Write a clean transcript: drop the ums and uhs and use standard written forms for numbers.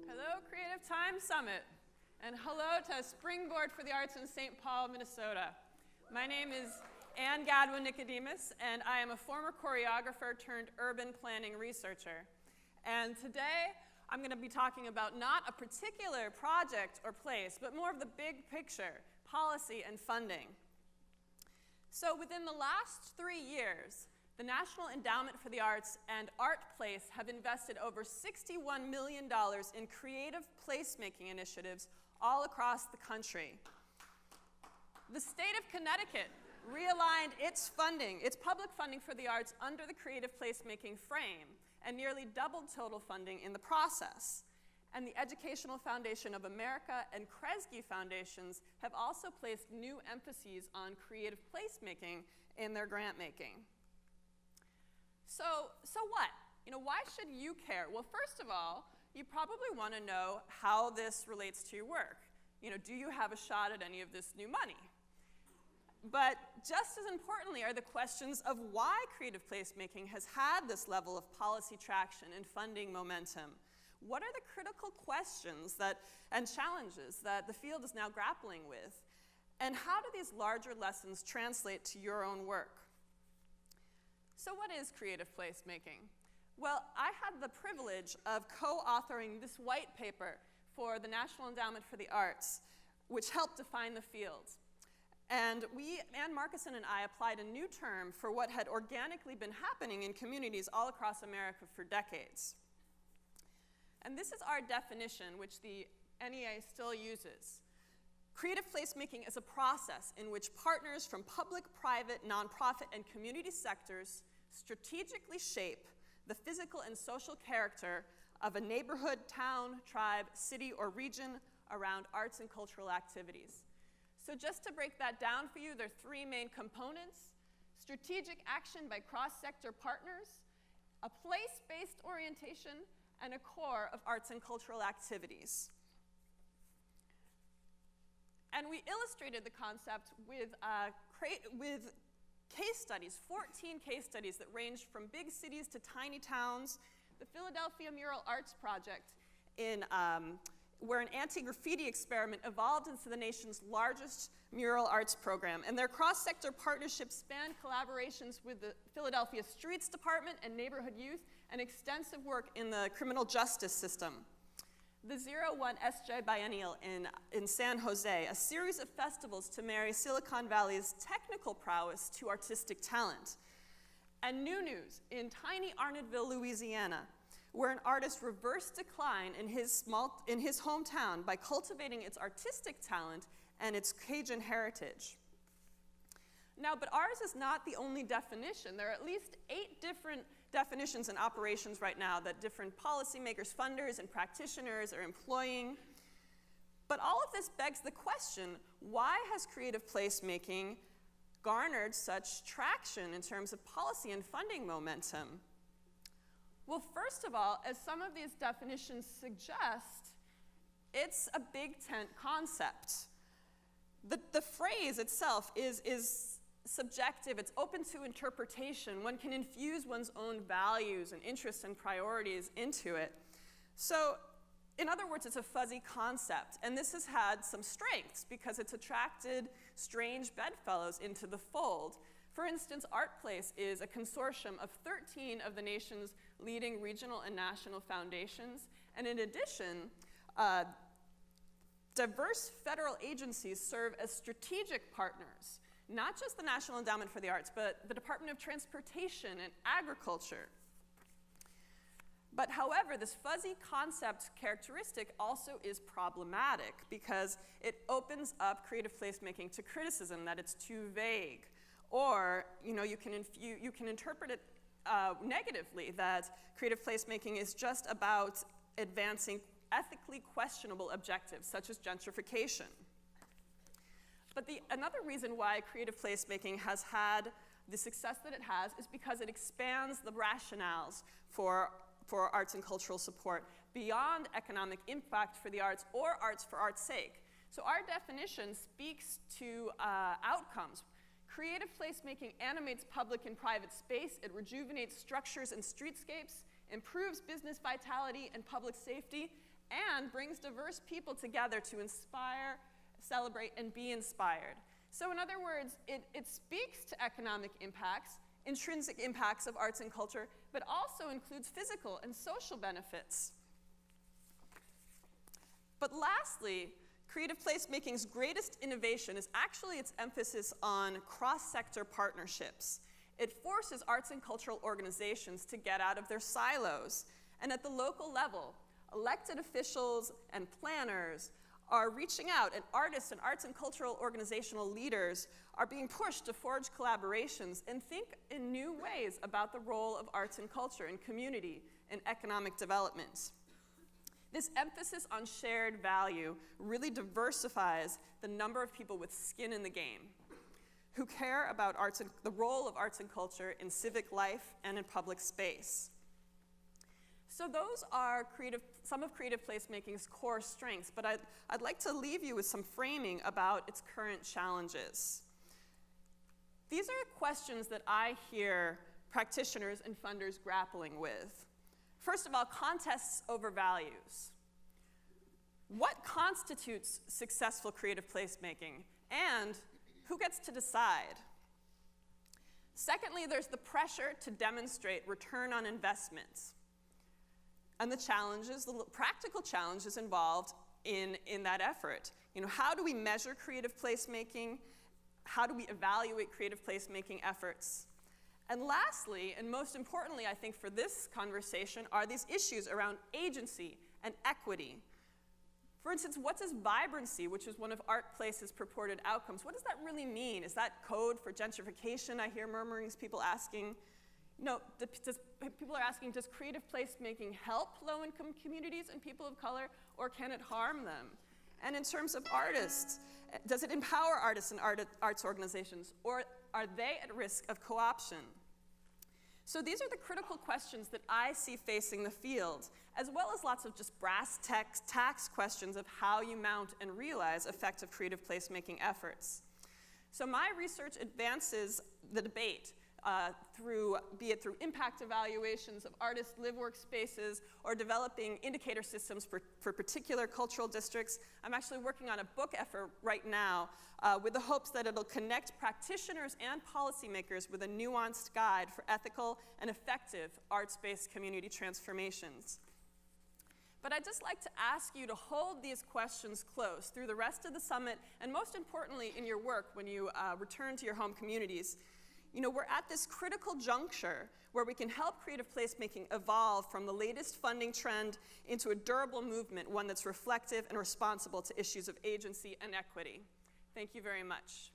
Hello, Creative Time Summit, and hello to Springboard for the Arts in St. Paul, Minnesota. My name is Gadwa Nicodemus, and I am a former choreographer turned urban planning researcher. And today, I'm going to be talking about not a particular project or place, but more of the big picture, policy and funding. So within the last 3 years, the National Endowment for the Arts and ArtPlace have invested over $61 million in creative placemaking initiatives all across the country. The state of Connecticut realigned its funding, its public funding for the arts under the creative placemaking frame, and nearly doubled total funding in the process. And the Educational Foundation of America and Kresge Foundations have also placed new emphases on creative placemaking in their grant making. So what? Why should you care? Well, first of all, you probably want to know how this relates to your work. Do you have a shot at any of this new money? But just as importantly are the questions of why creative placemaking has had this level of policy traction and funding momentum. What are the critical questions and challenges that the field is now grappling with? And how do these larger lessons translate to your own work? So what is creative placemaking? Well, I had the privilege of co-authoring this white paper for the National Endowment for the Arts, which helped define the field. And Ann Markison and I applied a new term for what had organically been happening in communities all across America for decades. And this is our definition, which the NEA still uses. Creative placemaking is a process in which partners from public, private, nonprofit, and community sectors strategically shape the physical and social character of a neighborhood, town, tribe, city, or region around arts and cultural activities. So just to break that down for you, there are 3 main components: strategic action by cross-sector partners, a place-based orientation, and a core of arts and cultural activities. And we illustrated the concept with case studies, 14 case studies that ranged from big cities to tiny towns. The Philadelphia Mural Arts Project, where an anti-graffiti experiment evolved into the nation's largest mural arts program. And their cross-sector partnerships spanned collaborations with the Philadelphia Streets Department and neighborhood youth, and extensive work in the criminal justice system. The 01 SJ Biennial in San Jose, a series of festivals to marry Silicon Valley's technical prowess to artistic talent. And New News in tiny Arnoldville, Louisiana, where an artist reversed decline in his hometown by cultivating its artistic talent and its Cajun heritage. Now, but ours is not the only definition. There are at least 8 different definitions and operations right now that different policymakers, funders, and practitioners are employing. But all of this begs the question, why has creative placemaking garnered such traction in terms of policy and funding momentum? Well, first of all, as some of these definitions suggest, it's a big tent concept. The phrase itself is subjective, it's open to interpretation. One can infuse one's own values and interests and priorities into it. So, in other words, it's a fuzzy concept. And this has had some strengths because it's attracted strange bedfellows into the fold. For instance, ArtPlace is a consortium of 13 of the nation's leading regional and national foundations. And in addition, diverse federal agencies serve as strategic partners. Not just the National Endowment for the Arts, but the Department of Transportation and Agriculture. But however, this fuzzy concept characteristic also is problematic because it opens up creative placemaking to criticism that it's too vague. Or, you can interpret it negatively, that creative placemaking is just about advancing ethically questionable objectives, such as gentrification. But another reason why creative placemaking has had the success that it has is because it expands the rationales for arts and cultural support beyond economic impact for the arts or arts for art's sake. So our definition speaks to outcomes. Creative placemaking animates public and private space. It rejuvenates structures and streetscapes, improves business vitality and public safety, and brings diverse people together to inspire, celebrate, and be inspired. So in other words, it speaks to economic impacts, intrinsic impacts of arts and culture, but also includes physical and social benefits. But lastly, creative placemaking's greatest innovation is actually its emphasis on cross-sector partnerships. It forces arts and cultural organizations to get out of their silos. And at the local level, elected officials and planners are reaching out, and artists and arts and cultural organizational leaders are being pushed to forge collaborations and think in new ways about the role of arts and culture in community and economic development. This emphasis on shared value really diversifies the number of people with skin in the game who care about arts and the role of arts and culture in civic life and in public space. So those are some of creative placemaking's core strengths, but I'd like to leave you with some framing about its current challenges. These are questions that I hear practitioners and funders grappling with. First of all, contests over values. What constitutes successful creative placemaking, and who gets to decide? Secondly, there's the pressure to demonstrate return on investments, and the challenges, the practical challenges involved in that effort. You know, how do we measure creative placemaking? How do we evaluate creative placemaking efforts? And lastly, and most importantly, I think for this conversation, are these issues around agency and equity. For instance, what does vibrancy, which is one of ArtPlace's purported outcomes, what does that really mean? Is that code for gentrification? I hear murmurings, people asking. No, people are asking, does creative placemaking help low-income communities and people of color, or can it harm them? And in terms of artists, does it empower artists and arts organizations, or are they at risk of co-option? So these are the critical questions that I see facing the field, as well as lots of just brass tacks questions of how you mount and realize effective creative placemaking efforts. So my research advances the debate be it through impact evaluations of artist live workspaces or developing indicator systems for particular cultural districts. I'm actually working on a book effort right now with the hopes that it'll connect practitioners and policymakers with a nuanced guide for ethical and effective arts-based community transformations. But I'd just like to ask you to hold these questions close through the rest of the summit, and most importantly in your work when you return to your home communities. You know, we're at this critical juncture where we can help creative placemaking evolve from the latest funding trend into a durable movement, one that's reflective and responsible to issues of agency and equity. Thank you very much.